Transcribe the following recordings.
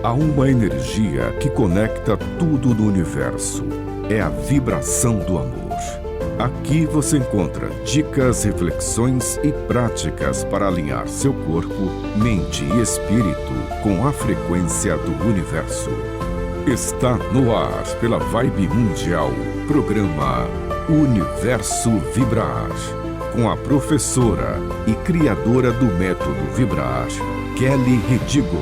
Há uma energia que conecta tudo no universo. É a vibração do amor. Aqui você encontra dicas, reflexões e práticas para alinhar seu corpo, mente e espírito com a frequência do universo. Está no ar pela Vibe Mundial, programa Universo Vibrar, com a professora e criadora do método Vibrar, Kelly Redigo.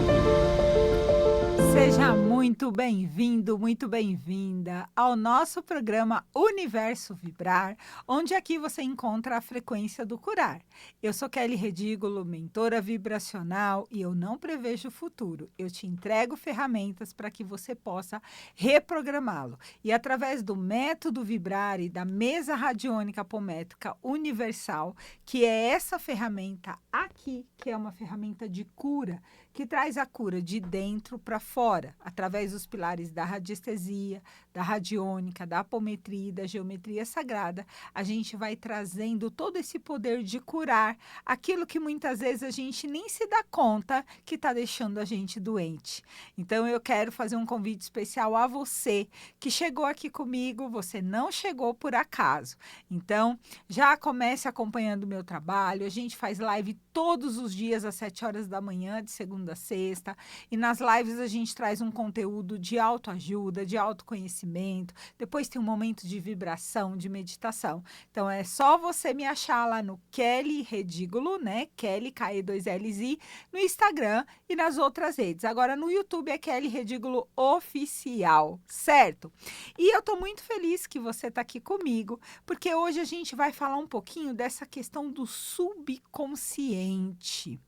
Seja muito bem-vindo, muito bem-vinda ao nosso programa Universo Vibrar, onde aqui você encontra a frequência do curar. Eu sou Kelly Redígulo, mentora vibracional, e eu não prevejo o futuro. Eu te entrego ferramentas para que você possa reprogramá-lo. E através do método Vibrar e da mesa radiônica apométrica universal, que é essa ferramenta aqui, que é uma ferramenta de cura, que traz a cura de dentro para fora, através dos pilares da radiestesia, da radiônica, da apometria e da geometria sagrada, a gente vai trazendo todo esse poder de curar aquilo que muitas vezes a gente nem se dá conta que está deixando a gente doente. Então, eu quero fazer um convite especial a você que chegou aqui comigo, você não chegou por acaso. Então, já comece acompanhando o meu trabalho, a gente faz live todos os dias às 7 horas da manhã, de segunda a sexta, e nas lives a gente traz um conteúdo de autoajuda, de autoconhecimento, depois tem um momento de vibração, de meditação. Então, é só você me achar lá no Kelly Redígulo, né? Kelly, K-E-2-L-Z, no Instagram e nas outras redes. Agora, no YouTube é Kelly Redígulo Oficial, certo? E eu tô muito feliz que você tá aqui comigo, porque hoje a gente vai falar um pouquinho dessa questão do subconsciente,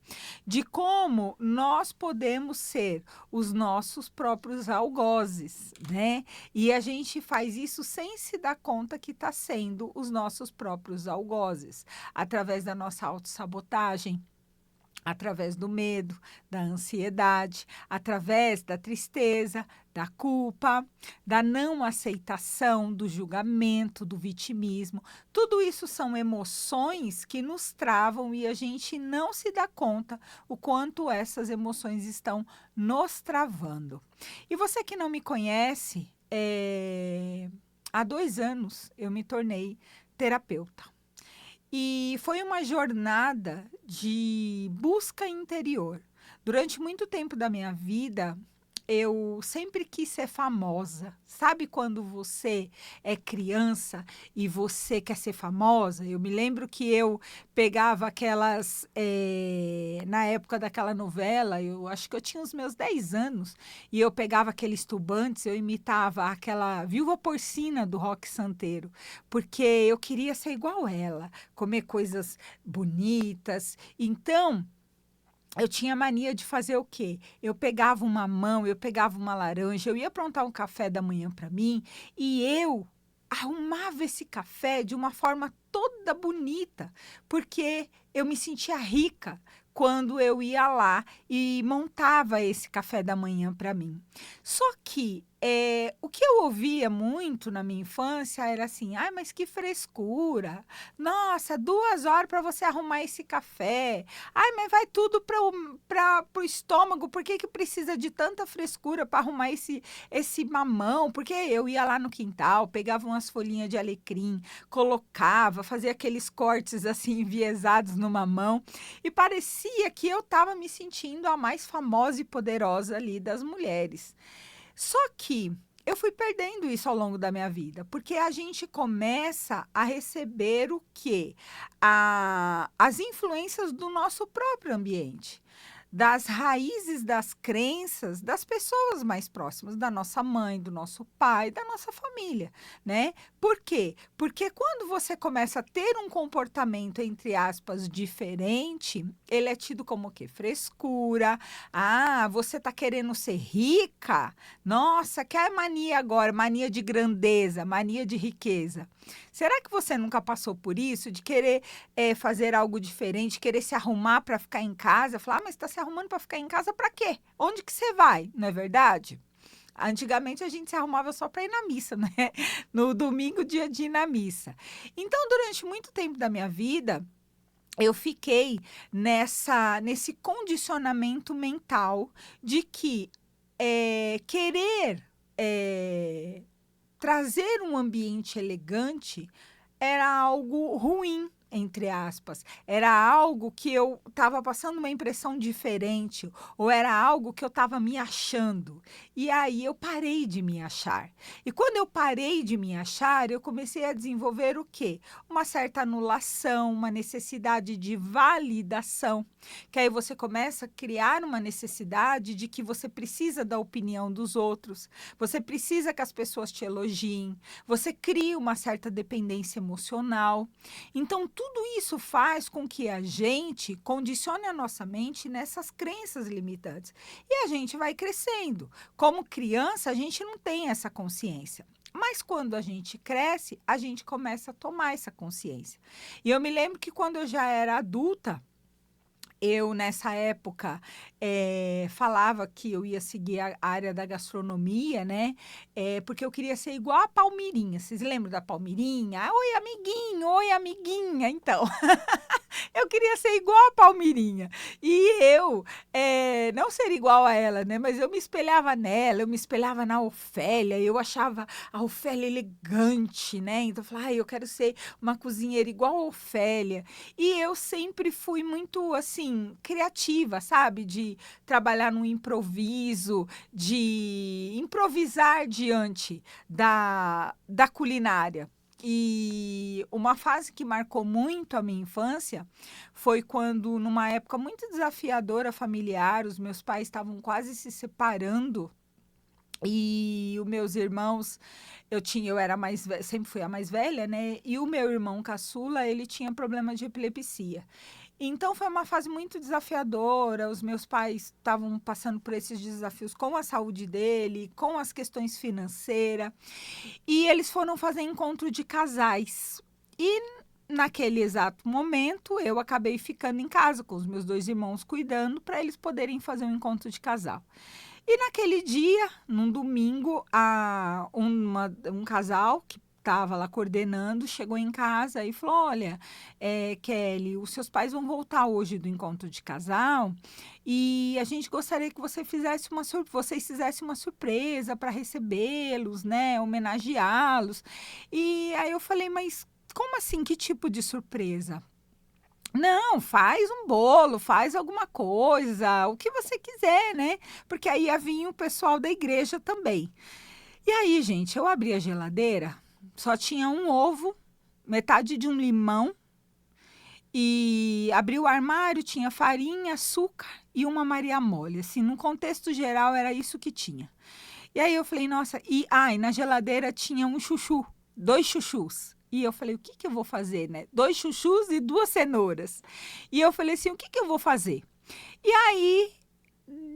de como nós podemos ser os nossos próprios algozes, né? E a gente faz isso sem se dar conta que está sendo os nossos próprios algozes, através da nossa autossabotagem, através do medo, da ansiedade, através da tristeza, da culpa, da não aceitação, do julgamento, do vitimismo. Tudo isso são emoções que nos travam e a gente não se dá conta o quanto essas emoções estão nos travando. E você que não me conhece, há 2 anos eu me tornei terapeuta. E foi uma jornada de busca interior. Durante muito tempo da minha vida, eu sempre quis ser famosa. Sabe quando você é criança e você quer ser famosa? Eu me lembro que eu pegava aquelas, na época daquela novela, eu acho que eu tinha os meus 10 anos, e eu pegava aqueles tubantes, eu imitava aquela viúva porcina do Roque Santeiro, porque eu queria ser igual ela, comer coisas bonitas. Então, eu tinha mania de fazer o quê? Eu pegava uma mamão, eu pegava uma laranja, eu ia aprontar um café da manhã para mim e eu arrumava esse café de uma forma toda bonita, porque eu me sentia rica quando eu ia lá e montava esse café da manhã para mim. Só que o que eu ouvia muito na minha infância era assim: ai, mas que frescura! Nossa, 2 horas para você arrumar esse café. Ai, mas vai tudo para o estômago. Por que precisa de tanta frescura para arrumar esse mamão? Porque eu ia lá no quintal, pegava umas folhinhas de alecrim, colocava, fazia aqueles cortes assim enviesados no mamão e parecia que eu estava me sentindo a mais famosa e poderosa ali das mulheres. Só que eu fui perdendo isso ao longo da minha vida, porque a gente começa a receber o quê? As influências do nosso próprio ambiente, das raízes das crenças das pessoas mais próximas, da nossa mãe, do nosso pai, da nossa família, né? Por quê? Porque quando você começa a ter um comportamento, entre aspas, diferente, ele é tido como o quê? Frescura. Ah, você tá querendo ser rica? Nossa, que é mania agora, mania de grandeza, mania de riqueza. Será que você nunca passou por isso, de querer fazer algo diferente, querer se arrumar para ficar em casa? Falar, mas está se arrumando para ficar em casa para quê? Onde que você vai? Não é verdade? Antigamente a gente se arrumava só para ir na missa, né? No domingo, dia de ir na missa. Então, durante muito tempo da minha vida, eu fiquei nesse condicionamento mental de que querer trazer um ambiente elegante era algo ruim, entre aspas. Era algo que eu estava passando uma impressão diferente, ou era algo que eu estava me achando. E aí eu parei de me achar. E quando eu parei de me achar, eu comecei a desenvolver o quê? Uma certa anulação, uma necessidade de validação. Que aí você começa a criar uma necessidade de que você precisa da opinião dos outros, você precisa que as pessoas te elogiem, você cria uma certa dependência emocional. Então, tudo isso faz com que a gente condicione a nossa mente nessas crenças limitantes. E a gente vai crescendo. Como criança, a gente não tem essa consciência. Mas quando a gente cresce, a gente começa a tomar essa consciência. E eu me lembro que quando eu já era adulta, eu, nessa época, falava que eu ia seguir a área da gastronomia, né? Porque eu queria ser igual a Palmirinha. Vocês lembram da Palmirinha? Oi, amiguinho, oi, amiguinha. Então, eu queria ser igual a Palmirinha. E eu, não ser igual a ela, né? Mas eu me espelhava nela, eu me espelhava na Ofélia. Eu achava a Ofélia elegante, né? Então, eu falava, eu quero ser uma cozinheira igual a Ofélia. E eu sempre fui muito, assim, criativa, sabe? De trabalhar no improviso, de improvisar diante da culinária. E uma fase que marcou muito a minha infância foi quando, numa época muito desafiadora familiar, os meus pais estavam quase se separando. E os meus irmãos, eu era sempre fui a mais velha, né? E o meu irmão caçula, ele tinha problema de epilepsia. Então foi uma fase muito desafiadora. Os meus pais estavam passando por esses desafios com a saúde dele, com as questões financeiras. E eles foram fazer encontro de casais. E naquele exato momento, eu acabei ficando em casa com os meus 2 irmãos cuidando para eles poderem fazer um encontro de casal. E naquele dia, num domingo, um casal que estava lá coordenando chegou em casa e falou: Olha, Kelly, os seus pais vão voltar hoje do encontro de casal e a gente gostaria que vocês fizessem uma surpresa para recebê-los, né? Homenageá-los. E aí eu falei: Mas como assim? Que tipo de surpresa? Não, faz um bolo, faz alguma coisa, o que você quiser, né? Porque aí ia vir o pessoal da igreja também. E aí, gente, eu abri a geladeira, só tinha um ovo, metade de um limão, e abri o armário, tinha farinha, açúcar e uma Maria mole. Assim, no contexto geral, era isso que tinha. E aí eu falei, nossa, e na geladeira tinha um chuchu, 2 chuchus. E eu falei, o que que eu vou fazer, né? 2 chuchus e 2 cenouras. E eu falei assim, o que que eu vou fazer? E aí,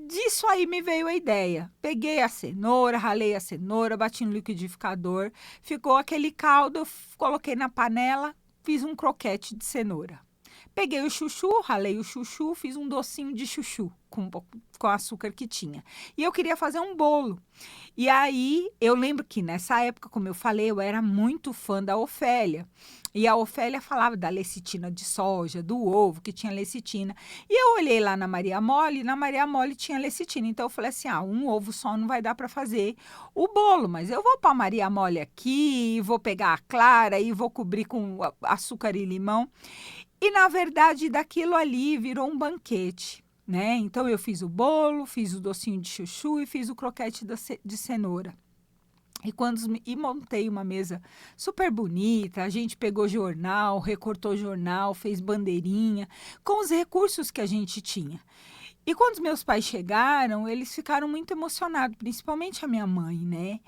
disso aí me veio a ideia. Peguei a cenoura, ralei a cenoura, bati no liquidificador, ficou aquele caldo, eu coloquei na panela, fiz um croquete de cenoura. Peguei o chuchu, ralei o chuchu, fiz um docinho de chuchu com açúcar que tinha. E eu queria fazer um bolo. E aí, eu lembro que nessa época, como eu falei, eu era muito fã da Ofélia. E a Ofélia falava da lecitina de soja, do ovo, que tinha lecitina. E eu olhei lá na Maria Mole, e na Maria Mole tinha lecitina. Então, eu falei assim, um ovo só não vai dar para fazer o bolo. Mas eu vou para a Maria Mole aqui, vou pegar a clara e vou cobrir com açúcar e limão. E, na verdade, daquilo ali virou um banquete, né? Então, eu fiz o bolo, fiz o docinho de chuchu e fiz o croquete de cenoura. E montei uma mesa super bonita, a gente pegou jornal, recortou jornal, fez bandeirinha, com os recursos que a gente tinha. E quando os meus pais chegaram, eles ficaram muito emocionados, principalmente a minha mãe, né?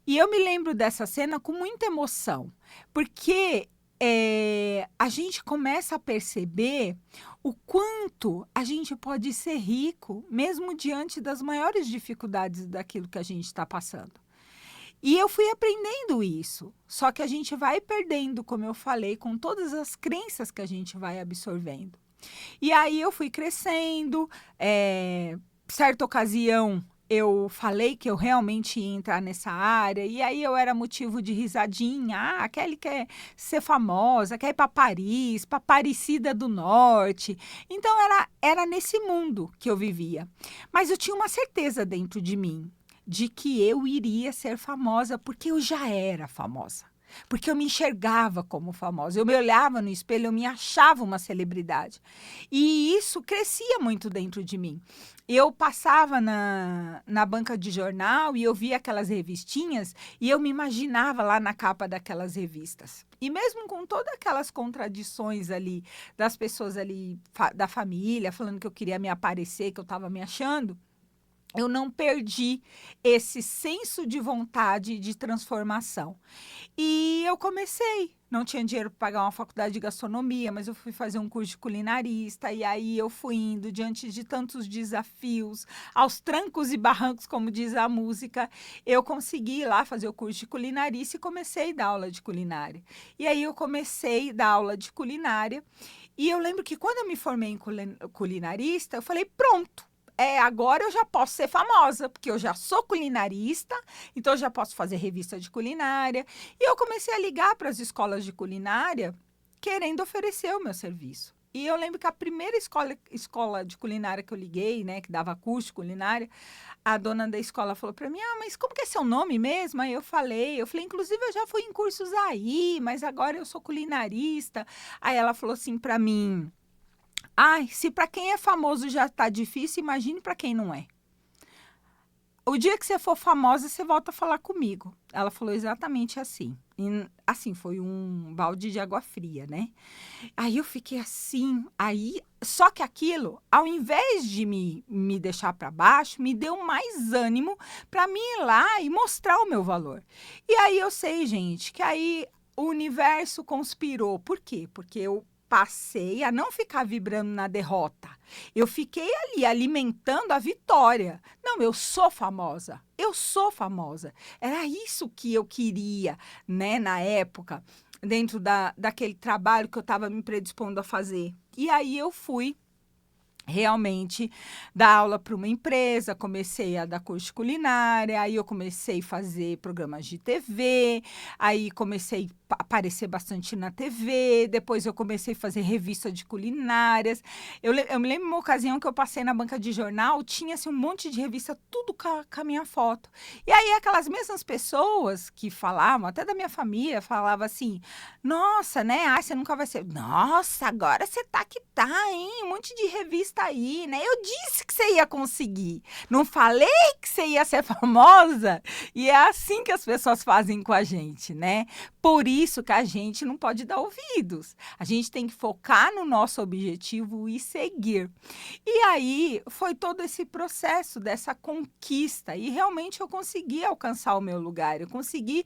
E eu me lembro dessa cena com muita emoção, porque a gente começa a perceber o quanto a gente pode ser rico, mesmo diante das maiores dificuldades daquilo que a gente está passando. E eu fui aprendendo isso, só que a gente vai perdendo, como eu falei, com todas as crenças que a gente vai absorvendo. E aí eu fui crescendo, certa ocasião eu falei que eu realmente ia entrar nessa área, e aí eu era motivo de risadinha. Ah, a Kelly quer ser famosa, quer ir para Paris, para Aparecida do Norte. Então era nesse mundo que eu vivia. Mas eu tinha uma certeza dentro de mim de que eu iria ser famosa, porque eu já era famosa. Porque eu me enxergava como famosa. Eu me olhava no espelho, eu me achava uma celebridade. E isso crescia muito dentro de mim. Eu passava na banca de jornal e eu via aquelas revistinhas e eu me imaginava lá na capa daquelas revistas. E mesmo com todas aquelas contradições ali, das pessoas ali, da família, falando que eu queria me aparecer, que eu estava me achando, eu não perdi esse senso de vontade de transformação. E eu comecei. Não tinha dinheiro para pagar uma faculdade de gastronomia, mas eu fui fazer um curso de culinarista. E aí eu fui indo diante de tantos desafios, aos trancos e barrancos, como diz a música. Eu consegui ir lá fazer o curso de culinarista e comecei a dar aula de culinária. E aí eu comecei a dar aula de culinária. E eu lembro que quando eu me formei em culinarista, eu falei, pronto. Agora eu já posso ser famosa, porque eu já sou culinarista, então eu já posso fazer revista de culinária. E eu comecei a ligar para as escolas de culinária, querendo oferecer o meu serviço. E eu lembro que a primeira escola de culinária que eu liguei, né, que dava curso de culinária, a dona da escola falou para mim, mas como que é seu nome mesmo? Aí eu falei, inclusive eu já fui em cursos aí, mas agora eu sou culinarista. Aí ela falou assim para mim, ai, se para quem é famoso já tá difícil, imagine para quem não é. O dia que você for famosa, você volta a falar comigo. Ela falou exatamente assim. E, assim, foi um balde de água fria, né? Aí eu fiquei assim, só que aquilo, ao invés de me deixar para baixo, me deu mais ânimo para mim ir lá e mostrar o meu valor. E aí eu sei, gente, que aí o universo conspirou. Por quê? Porque eu passei a não ficar vibrando na derrota. Eu fiquei ali alimentando a vitória. Não, eu sou famosa. Eu sou famosa. Era isso que eu queria, né, na época, dentro daquele trabalho que eu estava me predispondo a fazer. E aí eu fui realmente dar aula para uma empresa, comecei a dar curso de culinária, aí eu comecei a fazer programas de TV, aí comecei a aparecer bastante na TV, depois eu comecei a fazer revista de culinárias. Eu me lembro uma ocasião que eu passei na banca de jornal, tinha assim, um monte de revista, tudo com a minha foto. E aí aquelas mesmas pessoas que falavam, até da minha família, falavam assim, nossa, né, você nunca vai ser... Nossa, agora você tá que tá, hein, um monte de revista aí, né? Eu disse que você ia conseguir. Não falei que você ia ser famosa? E é assim que as pessoas fazem com a gente, né? Por isso que a gente não pode dar ouvidos. A gente tem que focar no nosso objetivo e seguir. E aí foi todo esse processo dessa conquista. E realmente eu consegui alcançar o meu lugar. Eu consegui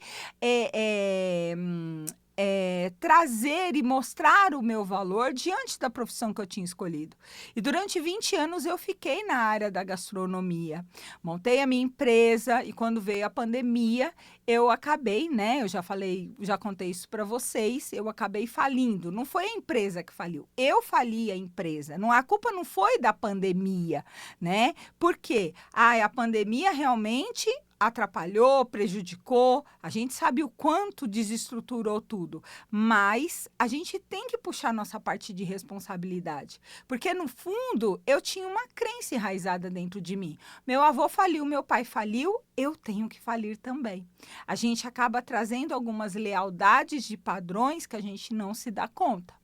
trazer e mostrar o meu valor diante da profissão que eu tinha escolhido. E durante 20 anos eu fiquei na área da gastronomia. Montei a minha empresa e quando veio a pandemia, eu acabei, né? Eu já contei isso para vocês, eu acabei falindo. Não foi a empresa que faliu, eu fali a empresa. Não, a culpa não foi da pandemia, né? Por quê? A pandemia realmente atrapalhou, prejudicou, a gente sabe o quanto desestruturou tudo, mas a gente tem que puxar nossa parte de responsabilidade, porque no fundo eu tinha uma crença enraizada dentro de mim. Meu avô faliu, meu pai faliu, eu tenho que falir também. A gente acaba trazendo algumas lealdades de padrões que a gente não se dá conta.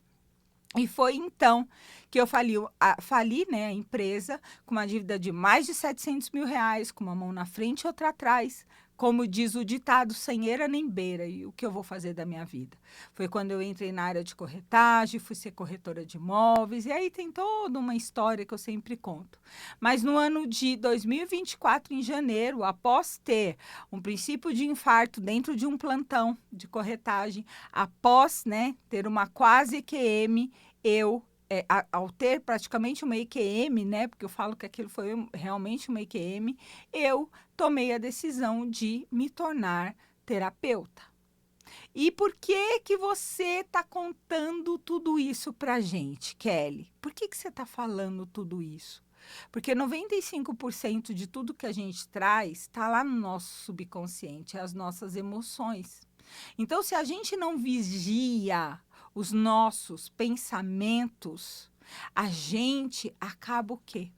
E foi então que eu fali, né, a empresa com uma dívida de mais de R$ 700.000, com uma mão na frente e outra atrás. Como diz o ditado, sem eira nem beira, e o que eu vou fazer da minha vida? Foi quando eu entrei na área de corretagem, fui ser corretora de imóveis, e aí tem toda uma história que eu sempre conto. Mas no ano de 2024, em janeiro, após ter um princípio de infarto dentro de um plantão de corretagem, após, né, ter uma quase EQM, ao ter praticamente uma EQM, né, porque eu falo que aquilo foi realmente uma EQM, eu tomei a decisão de me tornar terapeuta. E por que que você está contando tudo isso para a gente, Kelly? Por que que você está falando tudo isso? Porque 95% de tudo que a gente traz está lá no nosso subconsciente, as nossas emoções. Então, se a gente não vigia os nossos pensamentos, a gente acaba o quê?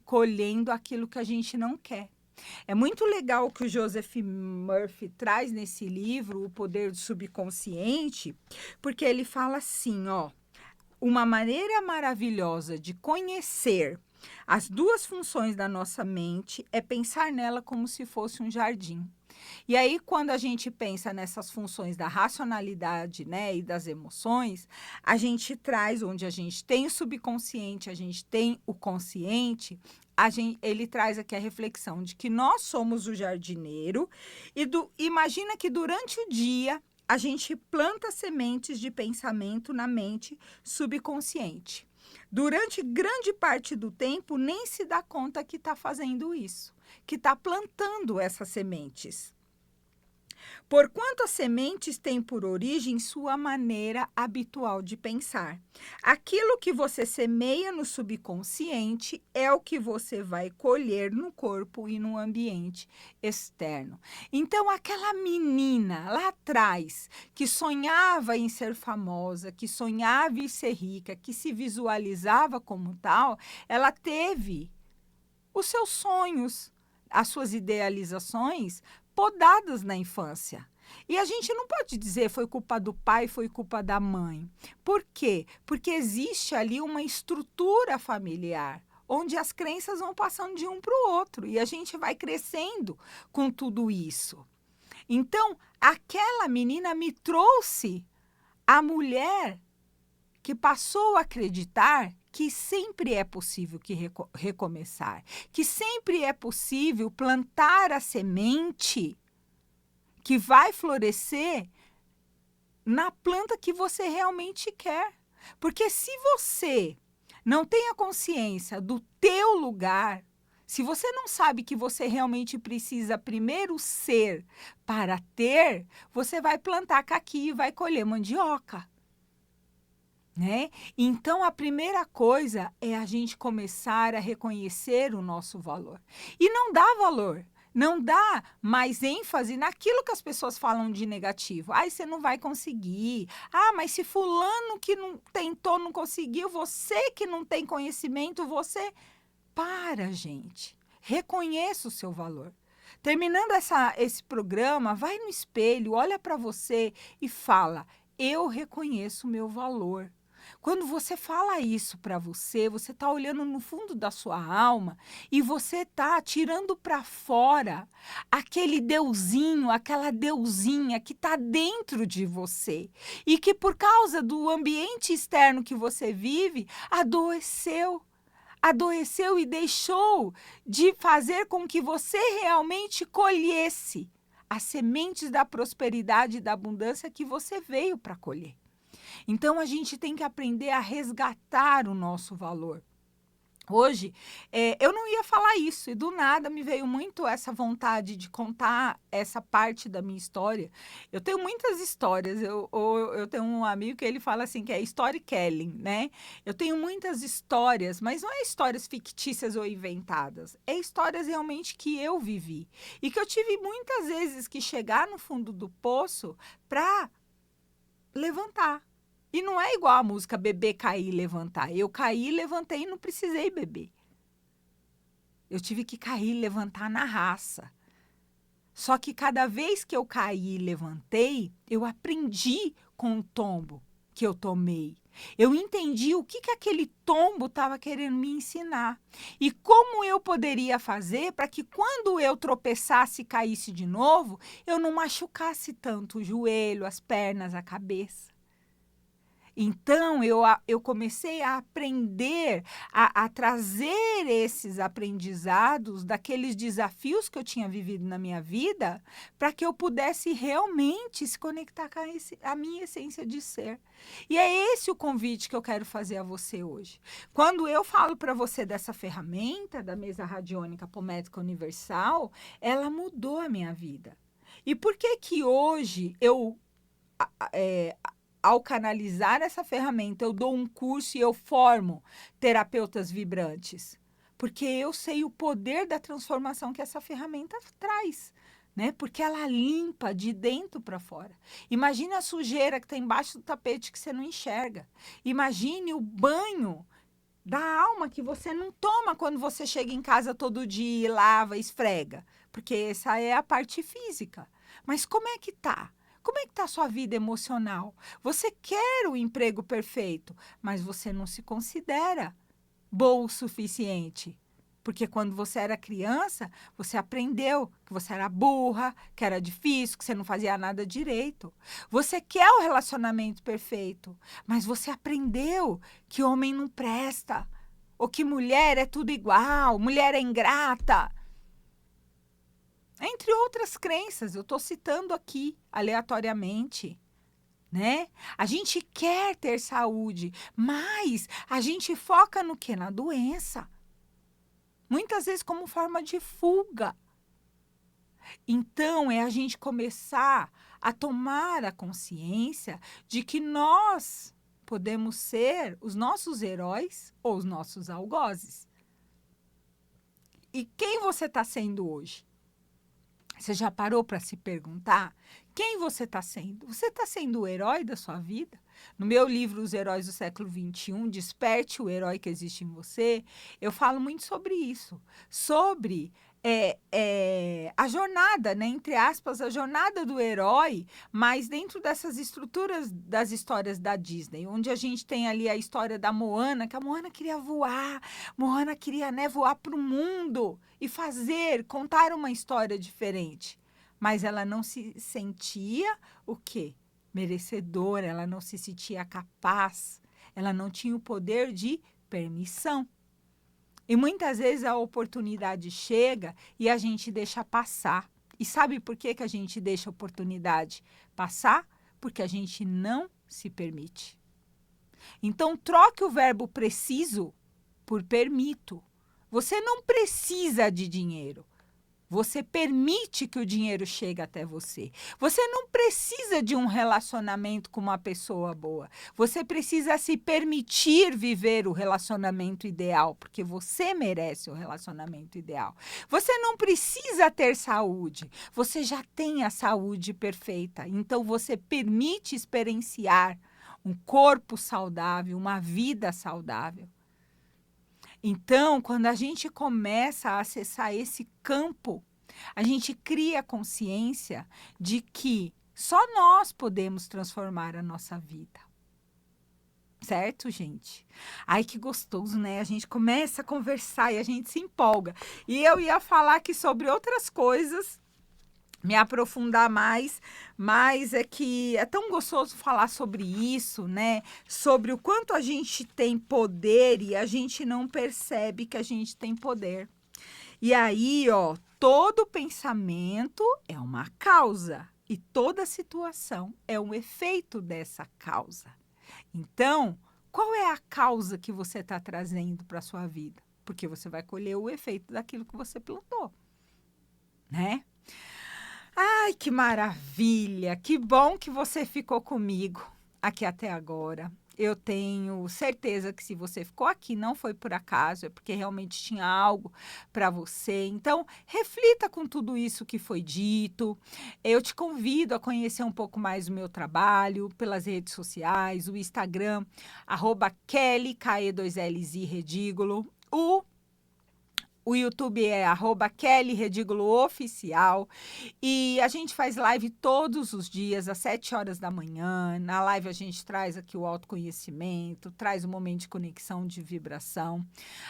Colhendo aquilo que a gente não quer. É muito legal o que o Joseph Murphy traz nesse livro, O Poder do Subconsciente, porque ele fala assim, ó, uma maneira maravilhosa de conhecer as duas funções da nossa mente é pensar nela como se fosse um jardim. E aí, quando a gente pensa nessas funções da racionalidade, né, e das emoções, a gente traz, onde a gente tem o subconsciente, a gente tem o consciente, ele traz aqui a reflexão de que nós somos o jardineiro e imagina que durante o dia a gente planta sementes de pensamento na mente subconsciente. Durante grande parte do tempo, nem se dá conta que está fazendo isso, que está plantando essas sementes. Porquanto as sementes têm por origem sua maneira habitual de pensar. Aquilo que você semeia no subconsciente é o que você vai colher no corpo e no ambiente externo. Então, aquela menina lá atrás, que sonhava em ser famosa, que sonhava em ser rica, que se visualizava como tal, ela teve os seus sonhos, as suas idealizações podadas na infância. E a gente não pode dizer foi culpa do pai, foi culpa da mãe. Por quê? Porque existe ali uma estrutura familiar, onde as crenças vão passando de um para o outro e a gente vai crescendo com tudo isso. Então, aquela menina me trouxe a mulher que passou a acreditar que sempre é possível recomeçar, que sempre é possível plantar a semente que vai florescer na planta que você realmente quer. Porque se você não tem a consciência do teu lugar, se você não sabe que você realmente precisa primeiro ser para ter, você vai plantar caqui e vai colher mandioca. Né? Então, a primeira coisa é a gente começar a reconhecer o nosso valor. E não dá valor, não dá mais ênfase naquilo que as pessoas falam de negativo. Ai, você não vai conseguir. Ah, mas se fulano que não tentou, não conseguiu, você que não tem conhecimento, você... Para, gente. Reconheça o seu valor. Terminando esse programa, vai no espelho, olha para você e fala, eu reconheço o meu valor. Quando você fala isso para você está olhando no fundo da sua alma e você está tirando para fora aquele deusinho, aquela deusinha que está dentro de você e que por causa do ambiente externo que você vive, adoeceu e deixou de fazer com que você realmente colhesse as sementes da prosperidade e da abundância que você veio para colher. Então, a gente tem que aprender a resgatar o nosso valor. Hoje, eu não ia falar isso e do nada me veio muito essa vontade de contar essa parte da minha história. Eu tenho muitas histórias, eu tenho um amigo que ele fala assim, que é storytelling, né? Eu tenho muitas histórias, mas não é histórias fictícias ou inventadas, é histórias realmente que eu vivi. E que eu tive muitas vezes que chegar no fundo do poço para levantar. E não é igual a música beber, cair e levantar. Eu caí, levantei e não precisei beber. Eu tive que cair e levantar na raça. Só que cada vez que eu caí e levantei, eu aprendi com o tombo que eu tomei. Eu entendi o que aquele tombo estava querendo me ensinar. E como eu poderia fazer para que quando eu tropeçasse e caísse de novo, eu não machucasse tanto o joelho, as pernas, a cabeça. Então, eu comecei a aprender, a trazer esses aprendizados daqueles desafios que eu tinha vivido na minha vida para que eu pudesse realmente se conectar com a minha essência de ser. E é esse o convite que eu quero fazer a você hoje. Quando eu falo para você dessa ferramenta, da mesa radiônica apométrica universal, ela mudou a minha vida. E por que hoje ao canalizar essa ferramenta, eu dou um curso e eu formo terapeutas vibrantes? porque eu sei o poder da transformação que essa ferramenta traz. Né? Porque ela limpa de dentro para fora. Imagine a sujeira que está embaixo do tapete que você não enxerga. Imagine o banho da alma que você não toma quando você chega em casa todo dia e lava, esfrega. Porque essa é a parte física. Mas como é que tá? Como é que tá a sua vida emocional? Você quer o emprego perfeito, mas você não se considera boa o suficiente. Porque quando você era criança, você aprendeu que você era burra, que era difícil, que você não fazia nada direito. Você quer o relacionamento perfeito, mas você aprendeu que homem não presta, ou que mulher é tudo igual, mulher é ingrata. Entre outras crenças, eu estou citando aqui aleatoriamente. Né? A gente quer ter saúde, mas a gente foca no quê? Na doença. Muitas vezes como forma de fuga. Então, é a gente começar a tomar a consciência de que nós podemos ser os nossos heróis ou os nossos algozes. E quem você está sendo hoje? Você já parou para se perguntar quem você está sendo? Você está sendo o herói da sua vida? No meu livro Os Heróis do Século XXI, Desperte o Herói que Existe em Você, eu falo muito sobre isso. Sobre a jornada, né, entre aspas, a jornada do herói, mas dentro dessas estruturas das histórias da Disney, onde a gente tem ali a história da Moana, que a Moana queria voar, Moana queria, né, voar para o mundo e contar uma história diferente. Mas ela não se sentia o quê? Merecedora, ela não se sentia capaz, ela não tinha o poder de permissão. E muitas vezes a oportunidade chega e a gente deixa passar. E sabe por que a gente deixa a oportunidade passar? Porque a gente não se permite. Então, troque o verbo preciso por permito. Você não precisa de dinheiro. Você permite que o dinheiro chegue até você. Você não precisa de um relacionamento com uma pessoa boa. Você precisa se permitir viver o relacionamento ideal, porque você merece o relacionamento ideal. Você não precisa ter saúde. Você já tem a saúde perfeita. Então, você permite experienciar um corpo saudável, uma vida saudável. Então, quando a gente começa a acessar esse campo, a gente cria consciência de que só nós podemos transformar a nossa vida. Certo, gente? Ai, que gostoso, né? A gente começa a conversar e a gente se empolga. E eu ia falar aqui sobre outras coisas, me aprofundar mais, mas é que é tão gostoso falar sobre isso, né? Sobre o quanto a gente tem poder e a gente não percebe que a gente tem poder. E aí, ó, todo pensamento é uma causa e toda situação é um efeito dessa causa. Então, qual é a causa que você está trazendo para a sua vida? Porque você vai colher o efeito daquilo que você plantou, né? Ai, que maravilha! Que bom que você ficou comigo aqui até agora. Eu tenho certeza que se você ficou aqui não foi por acaso, é porque realmente tinha algo para você. Então, reflita com tudo isso que foi dito. Eu te convido a conhecer um pouco mais o meu trabalho pelas redes sociais, o Instagram, @Kelly, KE2LZ Redígulo, o YouTube é @Kelly Redígulo Oficial. E a gente faz live todos os dias, às 7 horas da manhã. Na live a gente traz aqui o autoconhecimento, traz um momento de conexão de vibração.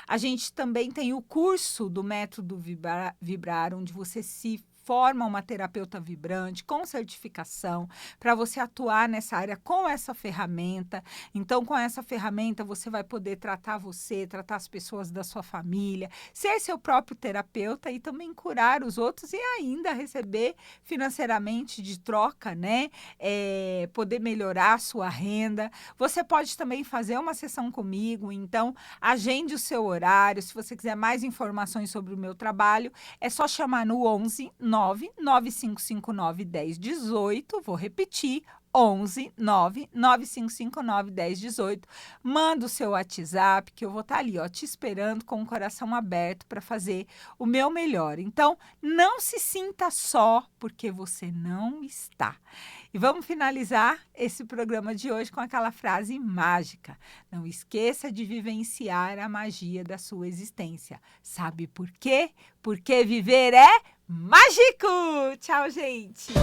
A gente também tem o curso do Método Vibrar, onde você se forma uma terapeuta vibrante com certificação para você atuar nessa área com essa ferramenta. Então, com essa ferramenta, você vai poder tratar você, tratar as pessoas da sua família, ser seu próprio terapeuta e também curar os outros e ainda receber financeiramente de troca, né? Poder melhorar a sua renda. Você pode também fazer uma sessão comigo, então agende o seu horário. Se você quiser mais informações sobre o meu trabalho, é só chamar no 11 99559 1018, vou repetir, 11 99559 1018. Manda o seu WhatsApp, que eu vou estar ali, ó, te esperando com o coração aberto para fazer o meu melhor. Então, não se sinta só, porque você não está. E vamos finalizar esse programa de hoje com aquela frase mágica. Não esqueça de vivenciar a magia da sua existência. Sabe por quê? Porque viver é mágico! Tchau, gente!